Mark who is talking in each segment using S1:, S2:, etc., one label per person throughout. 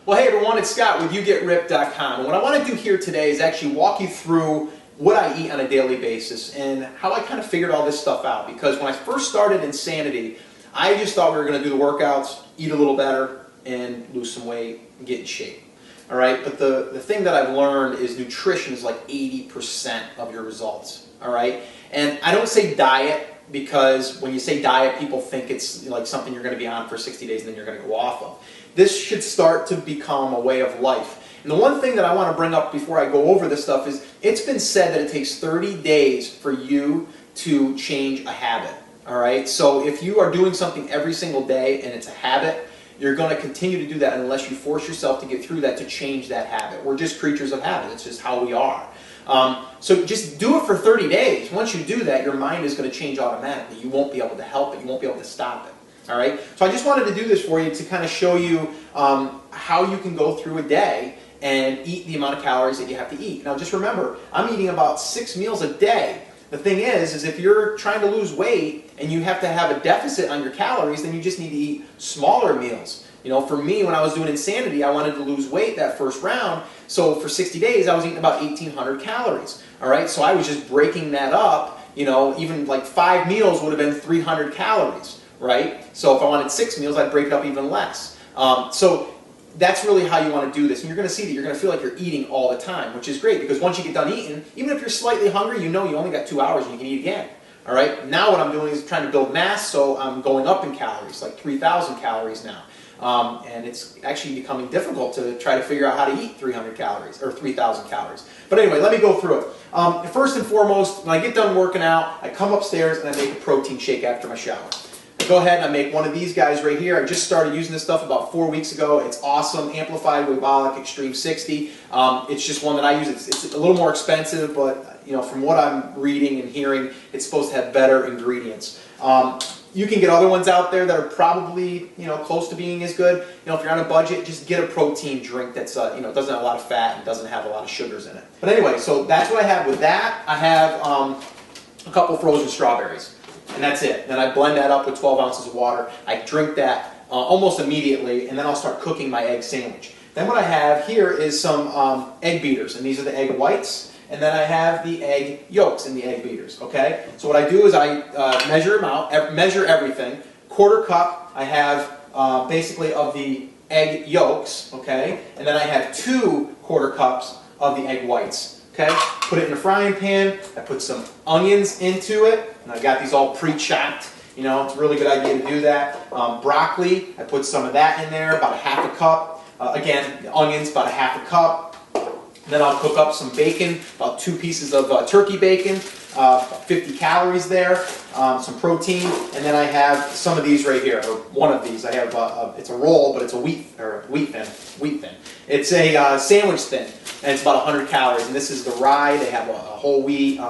S1: Well, hey everyone, it's Scott with YouGetRipped.com. And what I want to do here today is actually walk you through what I eat on a daily basis and how I kind of figured all this stuff out. Because when I first started Insanity, I just thought we were going to do the workouts, eat a little better, and lose some weight and get in shape. All right, but the thing that I've learned is nutrition is like 80% of your results. All right, and I don't say diet because when you say diet, people think it's like something you're going to be on for 60 days and then you're going to go off of. This should start to become a way of life. And the one thing that I want to bring up before I go over this stuff is it's been said that it takes 30 days for you to change a habit. All right, so if you are doing something every single day and it's a habit, you're going to continue to do that unless you force yourself to get through that to change that habit. We're just creatures of habit. It's just how we are. So just do it for 30 days. Once you do that, your mind is going to change automatically. You won't be able to help it. You won't be able to stop it. All right. So I just wanted to do this for you to kind of show you how you can go through a day and eat the amount of calories that you have to eat. Now just remember, I'm eating about 6 meals a day. The thing is if you're trying to lose weight and you have to have a deficit on your calories, then you just need to eat smaller meals. You know, for me, when I was doing Insanity, I wanted to lose weight that first round. So for 60 days, I was eating about 1,800 calories. All right, so I was just breaking that up. You know, even like 5 meals would have been 300 calories. Right? So if I wanted 6 meals, I'd break it up even less. So that's really how you want to do this. And you're going to see that you're going to feel like you're eating all the time, which is great because once you get done eating, even if you're slightly hungry, you know you only got 2 hours and you can eat again. All right? Now what I'm doing is trying to build mass, so I'm going up in calories, like 3,000 calories now. And it's actually becoming difficult to try to figure out how to eat 300 calories or 3,000 calories. But anyway, let me go through it. First and foremost, when I get done working out, I come upstairs and I make a protein shake after my shower. I go ahead and I make one of these guys right here. I just started using this stuff about 4 weeks ago. It's awesome. Amplified Wavolic Extreme 60. It's just one that I use. It's a little more expensive, but you know, from what I'm reading and hearing, it's supposed to have better ingredients. You can get other ones out there that are probably, you know, close to being as good. You know, if you're on a budget, just get a protein drink that's, you know, doesn't have a lot of fat and doesn't have a lot of sugars in it. But anyway, so that's what I have with that. I have a couple frozen strawberries. And that's it. Then I blend that up with 12 ounces of water. I drink that almost immediately, and then I'll start cooking my egg sandwich. Then what I have here is some egg beaters, and these are the egg whites. And then I have the egg yolks in the egg beaters, okay? So what I do is I measure them out, measure everything. Quarter cup I have basically of the egg yolks, okay? And then I have 2 quarter cups of the egg whites. Okay, put it in a frying pan. I put some onions into it, and I've got these all pre-chopped. You know, it's a really good idea to do that. Broccoli, I put some of that in there, about a half a cup. Again, the onions, about a half a cup. Then I'll cook up some bacon, about 2 pieces of turkey bacon, 50 calories there, some protein, and then I have some of these right here, or one of these. I have it's a roll, but it's a wheat thin. It's a sandwich thin, and it's about 100 calories. And this is the rye. They have a whole wheat.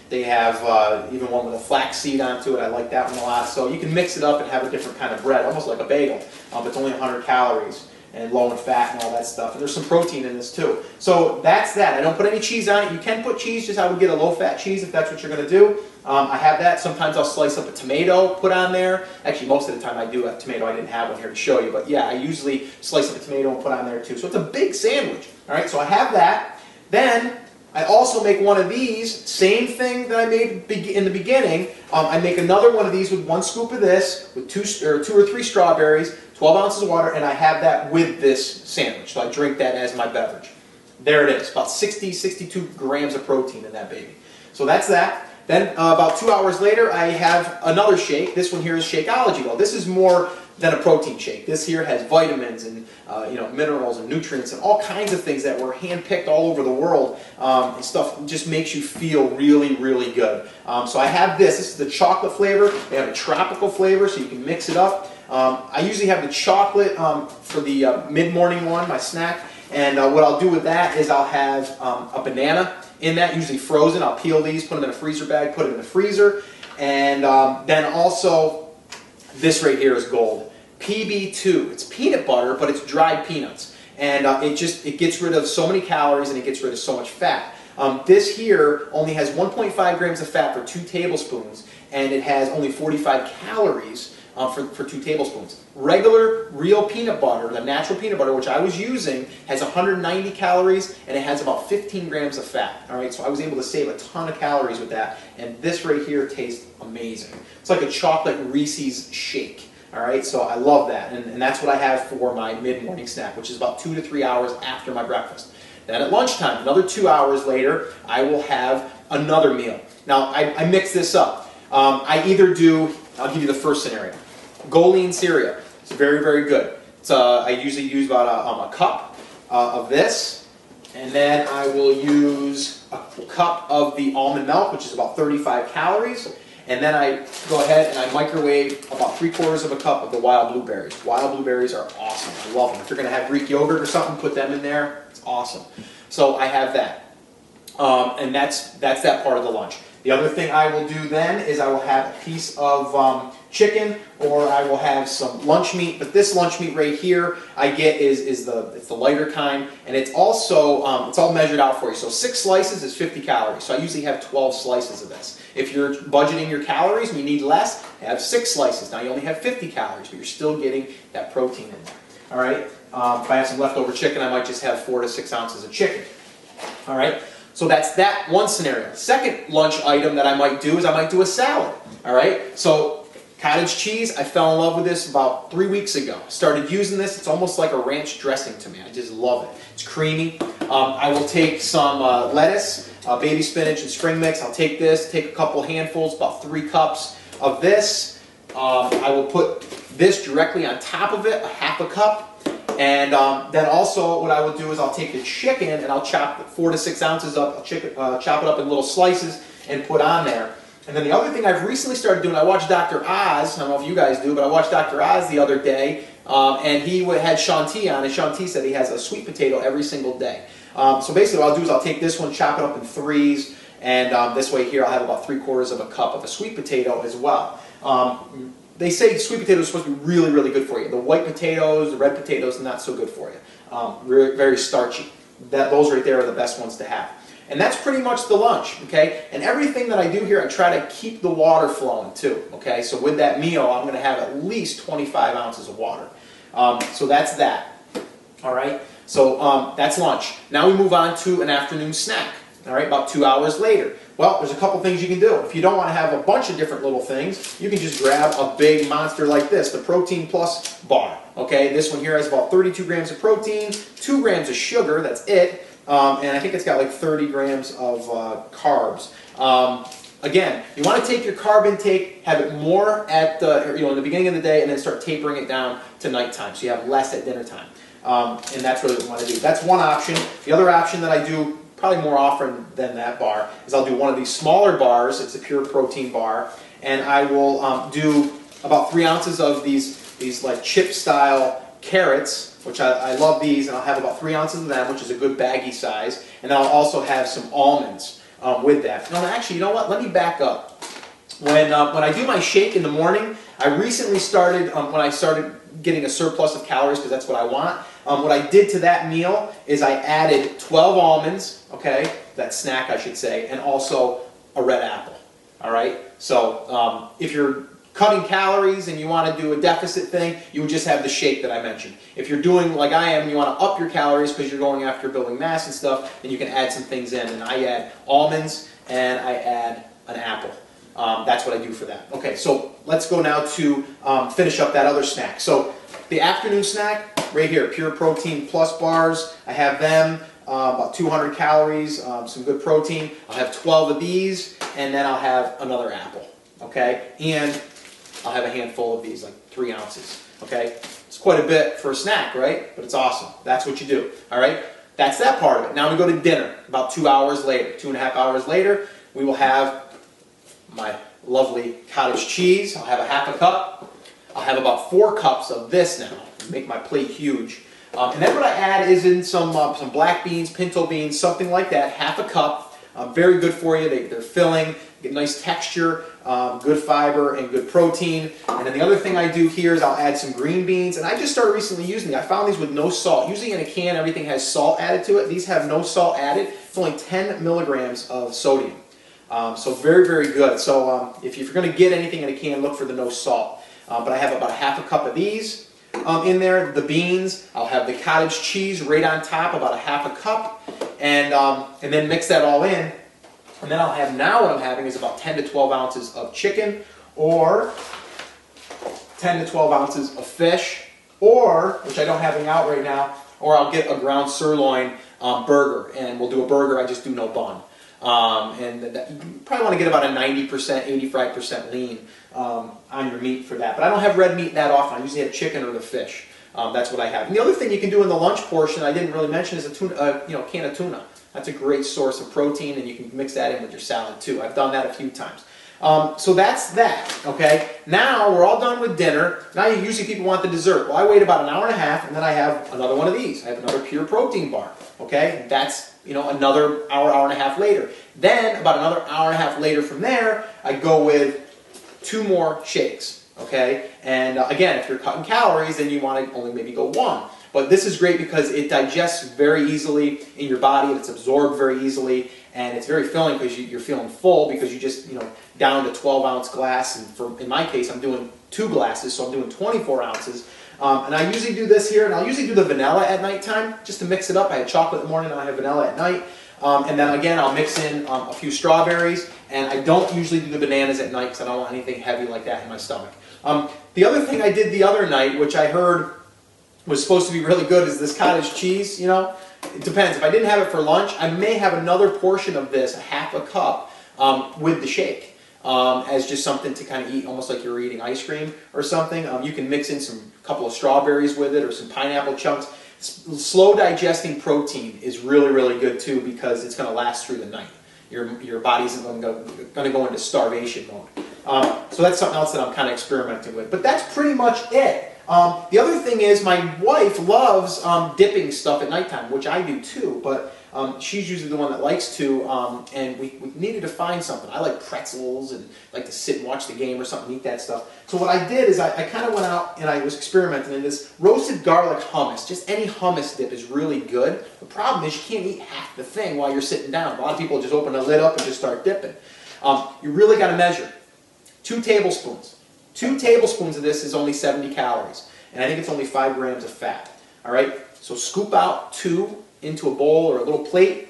S1: They have even one with a flax seed onto it. I like that one a lot. So you can mix it up and have a different kind of bread, almost like a bagel, but it's only 100 calories. And low in fat and all that stuff. And there's some protein in this too. So that's that. I don't put any cheese on it. You can put cheese, just I would get a low-fat cheese if that's what you're going to do. I have that. Sometimes I'll slice up a tomato, put on there. Actually, most of the time I do have tomato. I didn't have one here to show you. But yeah, I usually slice up a tomato and put on there too. So it's a big sandwich. All right, so I have that. Then I also make one of these, same thing that I made in the beginning. I make another one of these with 1 scoop of this, with 2 or 3 strawberries, 12 ounces of water, and I have that with this sandwich. So I drink that as my beverage. There it is, about 60, 62 grams of protein in that baby. So that's that. Then about 2 hours later, I have another shake. This one here is Shakeology. Well, this is more than a protein shake. This here has vitamins and you know, minerals and nutrients and all kinds of things that were hand-picked all over the world. And stuff just makes you feel really, really good. So I have this. This is the chocolate flavor. They have a tropical flavor, so you can mix it up. I usually have the chocolate for the mid-morning one, my snack. And what I'll do with that is I'll have a banana in that, usually frozen. I'll peel these, put them in a freezer bag, put them in the freezer. And then also, this right here is gold. PB2. It's peanut butter, but it's dried peanuts. And it gets rid of so many calories and it gets rid of so much fat. This here only has 1.5 grams of fat for 2 tablespoons, and it has only 45 calories for 2 tablespoons. Regular, real peanut butter, the natural peanut butter, which I was using, has 190 calories and it has about 15 grams of fat. All right, so I was able to save a ton of calories with that, and this right here tastes amazing. It's like a chocolate Reese's shake. All right, so I love that, and that's what I have for my mid-morning snack, which is about 2 to 3 hours after my breakfast. Then at lunchtime, another 2 hours later, I will have another meal. Now, I mix this up. I either do, I'll give you the first scenario, Goleen cereal. It's very, very good. It's, I usually use about a cup of this, and then I will use a cup of the almond milk, which is about 35 calories, and then I go ahead and I microwave about 3/4 of a cup of the wild blueberries. Wild blueberries are awesome. I love them. If you're going to have Greek yogurt or something, put them in there. It's awesome. So I have that. And that's that part of the lunch. The other thing I will do then is I will have a piece of chicken, or I will have some lunch meat. But this lunch meat right here I get it's the lighter kind, and it's also it's all measured out for you. So 6 slices is 50 calories. So I usually have 12 slices of this. If you're budgeting your calories and you need less, have 6 slices. Now you only have 50 calories, but you're still getting that protein in there. All right. If I have some leftover chicken, I might just have 4 to 6 ounces of chicken. All right. So that's that one scenario. Second lunch item that I might do is I might do a salad. All right. So cottage cheese, I fell in love with this about 3 weeks ago. Started using this. It's almost like a ranch dressing to me. I just love it. It's creamy. I will take some lettuce, baby spinach, and spring mix. I'll take this, take a couple handfuls, about 3 cups of this. I will put this directly on top of it, a half a cup. And then also what I will do is I'll take the chicken and I'll chop 4 to 6 ounces up, chop it up in little slices and put on there. And then the other thing I've recently started doing, I watched Dr. Oz, I don't know if you guys do, but I watched Dr. Oz the other day, and he had Shaun T on, and Shaun T said he has a sweet potato every single day. So basically what I'll do is I'll take this one, chop it up in 3s, and this way here I'll have about 3/4 of a cup of a sweet potato as well. They say sweet potatoes are supposed to be really, really good for you. The white potatoes, the red potatoes, not so good for you. Very starchy. Those right there are the best ones to have. And that's pretty much the lunch, okay? And everything that I do here, I try to keep the water flowing too, okay? So with that meal, I'm going to have at least 25 ounces of water. So that's that, all right? So that's lunch. Now we move on to an afternoon snack, all right, about 2 hours later. Well, there's a couple things you can do. If you don't want to have a bunch of different little things, you can just grab a big monster like this, the Protein Plus bar. Okay, this one here has about 32 grams of protein, 2 grams of sugar, that's it, and I think it's got like 30 grams of carbs. Again, you want to take your carb intake, have it more at the, in the beginning of the day, and then start tapering it down to nighttime, so you have less at dinner time. And that's what I want to do. That's one option. The other option that I do probably more often than that bar is I'll do one of these smaller bars. It's a pure protein bar, and I will do about 3 ounces of these like chip style carrots, which I love these, and I'll have about 3 ounces of them, which is a good baggy size, and then I'll also have some almonds with that. No, actually, you know what? Let me back up. When I do my shake in the morning, I recently started, when I started getting a surplus of calories, because that's what I want, what I did to that meal is I added 12 almonds, okay, that snack I should say, and also a red apple, all right? So if you're cutting calories and you want to do a deficit thing, you would just have the shake that I mentioned. If you're doing like I am and you want to up your calories because you're going after building mass and stuff, then you can add some things in, and I add almonds and I add an apple. That's what I do for that. Okay, so let's go now to finish up that other snack. So the afternoon snack, right here, Pure Protein Plus bars. I have them, about 200 calories, some good protein. I'll have 12 of these, and then I'll have another apple, okay? And I'll have a handful of these, like 3 ounces, okay? It's quite a bit for a snack, right? But it's awesome. That's what you do, all right? That's that part of it. Now we go to dinner, about 2 hours later, 2.5 hours later. We will have my lovely cottage cheese. I'll have a half a cup. I'll have about 4 cups of this now. Make my plate huge. And then what I add is in some black beans, pinto beans, something like that, half a cup. Very good for you. They're filling, get nice texture, good fiber, and good protein. And then the other thing I do here is I'll add some green beans. And I just started recently using these. I found these with no salt. Usually in a can, everything has salt added to it. These have no salt added. It's only 10 milligrams of sodium. So very, very good. So if you're going to get anything in a can, look for the no salt. But I have about a half a cup of these in there. The beans, I'll have the cottage cheese right on top, about a half a cup, and then mix that all in. And then I'll have, now what I'm having is about 10 to 12 ounces of chicken, or 10 to 12 ounces of fish, or, which I don't have any out right now, or I'll get a ground sirloin burger, and we'll do a burger, I just do no bun. You probably want to get about a 90%, 85% lean on your meat for that. But I don't have red meat that often. I usually have chicken or the fish. That's what I have. And the other thing you can do in the lunch portion I didn't really mention is a tuna, can of tuna. That's a great source of protein, and you can mix that in with your salad too. I've done that a few times. So that's that, okay? Now we're all done with dinner. Now usually people want the dessert. Well, I wait about an hour and a half, and then I have another one of these. I have another pure protein bar, okay? That's, another hour, hour and a half later. Then, about another hour and a half later from there, I go with 2 more shakes, okay? And again, if you're cutting calories, then you want to only maybe go 1. But this is great because it digests very easily in your body, and it's absorbed very easily, and it's very filling because you're feeling full because you just, downed a 12-ounce glass, and in my case, I'm doing 2 glasses, so I'm doing 24 ounces. And I usually do this here, and I'll usually do the vanilla at nighttime just to mix it up. I had chocolate in the morning, and I have vanilla at night. And then again, I'll mix in a few strawberries, and I don't usually do the bananas at night because I don't want anything heavy like that in my stomach. The other thing I did the other night, which I heard was supposed to be really good, is this cottage cheese, It depends. If I didn't have it for lunch, I may have another portion of this, a half a cup, with the shake. As just something to kind of eat, almost like you're eating ice cream or something. You can mix in a couple of strawberries with it, or some pineapple chunks. Slow digesting protein is really, really good too, because it's going to last through the night. Your body isn't going to go into starvation mode. So that's something else that I'm kind of experimenting with. But that's pretty much it. The other thing is, my wife loves dipping stuff at nighttime, which I do too, but she's usually the one that likes to, and we needed to find something. I like pretzels and like to sit and watch the game or something, eat that stuff. So what I did is I kind of went out and I was experimenting in this roasted garlic hummus. Just any hummus dip is really good. The problem is you can't eat half the thing while you're sitting down. A lot of people just open the lid up and just start dipping. You really got to measure. 2 tablespoons. 2 tablespoons of this is only 70 calories, and I think it's only 5 grams of fat. All right, so scoop out 2 into a bowl or a little plate.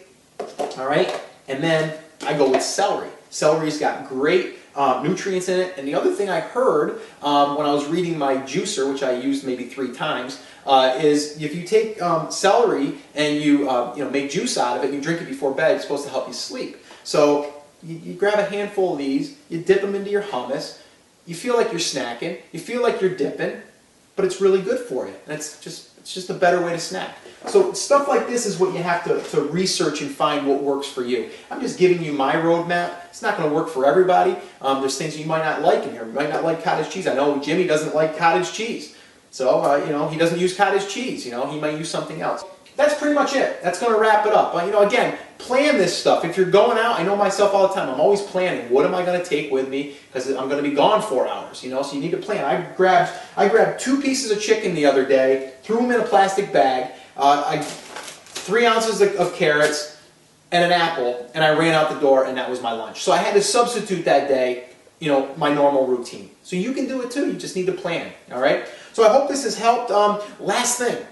S1: All right, and then I go with celery. Celery's got great nutrients in it. And the other thing I heard when I was reading my juicer, which I used maybe 3 times, is if you take celery and you make juice out of it and you drink it before bed, it's supposed to help you sleep. So you grab a handful of these, you dip them into your hummus. You feel like you're snacking, you feel like you're dipping, but it's really good for you. And it's just a better way to snack. So stuff like this is what you have to research and find what works for you. I'm just giving you my roadmap. It's not going to work for everybody. There's things you might not like in here. You might not like cottage cheese. I know Jimmy doesn't like cottage cheese. So, he doesn't use cottage cheese. He might use something else. That's pretty much it. That's going to wrap it up. Again, plan this stuff. If you're going out, I know myself all the time. I'm always planning. What am I going to take with me? Because I'm going to be gone 4 hours. So you need to plan. I grabbed 2 pieces of chicken the other day, threw them in a plastic bag, 3 ounces of carrots, and an apple, and I ran out the door, and that was my lunch. So I had to substitute that day, my normal routine. So you can do it too. You just need to plan. All right. So I hope this has helped. Last thing.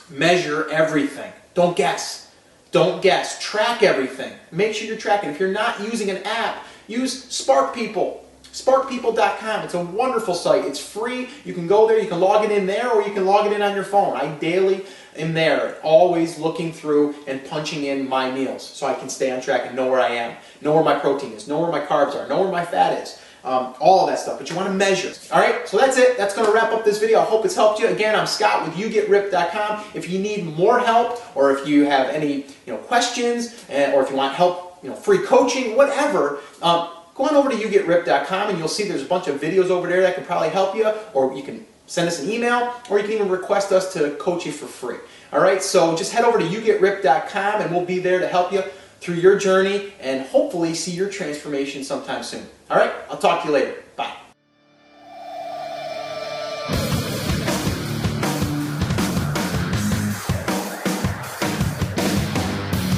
S1: Measure everything. Don't guess. Don't guess. Track everything. Make sure you're tracking. If you're not using an app, use Spark People. SparkPeople.com. It's a wonderful site. It's free. You can go there. You can log it in there, or you can log it in on your phone. I daily am there, always looking through and punching in my meals so I can stay on track and know where I am, know where my protein is, know where my carbs are, know where my fat is. All of that stuff, but you want to measure. All right, so that's it. That's going to wrap up this video. I hope it's helped you. Again, I'm Scott with YouGetRipped.com. If you need more help, or if you have any questions, or if you want help, free coaching, whatever, go on over to YouGetRipped.com, and you'll see there's a bunch of videos over there that can probably help you, or you can send us an email, or you can even request us to coach you for free. All right, so just head over to YouGetRipped.com, and we'll be there to help you through your journey and hopefully see your transformation sometime soon. All right, I'll talk to you later. Bye.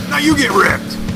S2: Now you get ripped.